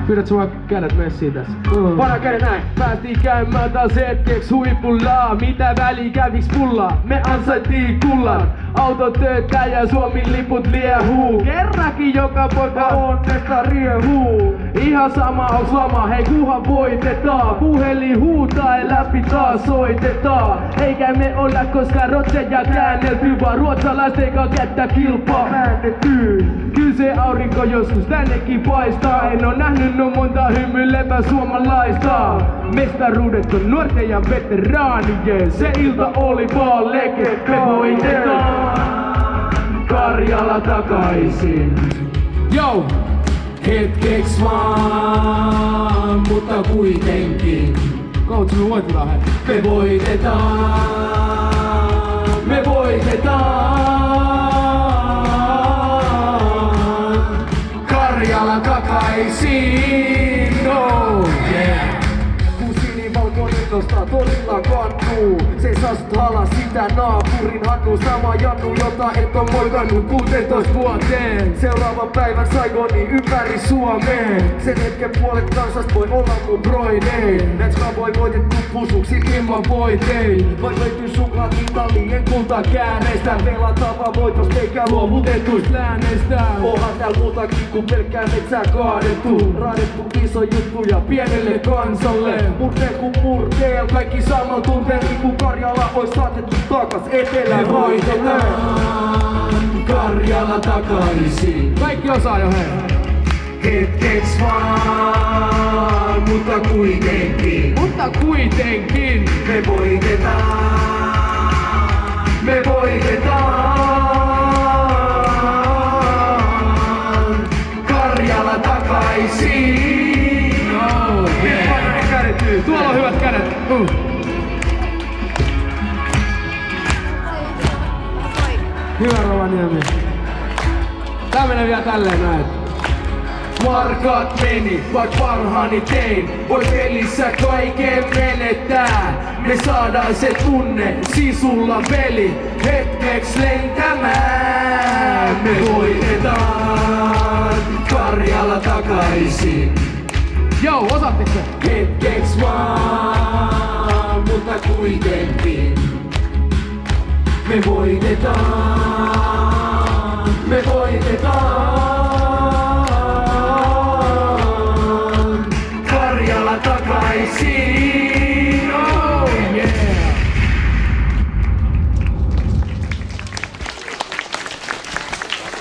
Pyydät sua kädet messiin tässä. Para kädet näin. Päästiin käymään taas hetkeks huipulla. Mitä väliä käviks pulla? Me ansaittiin kullan. Autot tööttää ja Suomen liput liehuu. Kerrankin joka poika onnesta riehuu. Ihan sama onks lama, hei kuhan voitetaan. Puhelin huutaa ja läpi taas soitetaan. Eikä me olla koskaan rotseja käännelty, vaan ruotsalaisten kanssa kättä kilpaa väännetty. Kyllä se aurinko joskus tännekin paistaa. En oo nähnyt no monta hymyilevää suomalaista. Mestaruudet on nuorten ja veteraanien. Se ilta oli vaan leke. Me voitetaan Karjala takaisin. Yo! Hetkeks vaan, mutta kuitenkin. Coach, me voitetaan hei. Me voitetaan. Me voitetaan. Karjala takaisin. Oh yeah. Nostaa torilla kannuu. Se sasut halas sitä naapurin hannu. Sama jannu jota et on moikannut 16 vuoteen. Seuraavan päivän Saigoni ympäri Suomeen. Sen hetken puolet kansasta voi olla mun broidein. Näet voi voitettu pusuksin ilman voitein. Vai löytyy suklaat Italian kultakääreistä. Pelataan voitos eikä luovutetuista lääneistä. Onhan tääl muutakin kun pelkkää metsää kaadettu. Raadettu iso juttuja pienelle kansalle. Murte kun murte. Kaikki saman tunteen kun Karjala ois saatettu takas etelään. Me voitetaan Karjala takaisin. Kaikki osaa jo hei. Hetkeks vaan, mutta kuitenkin. Mutta kuitenkin. Me voitetaan. Me voitetaan Karjala takaisin. Oh, yeah. Tuolla on hyvät kädet. Hyvä Rovaniemi. Tää menee vielä tälleen näin. Markat meni, vaik parhaani tein. Voi pelissä kaiken menettää. Me saadaan se tunne, sisulla peli. Hetkeks lentämään. Me voitetaan Karjala takaisin. Joo, osattiks se? Hetkeks vaan, mutta kuitenkin. Me voitetaan. Me voitetaan.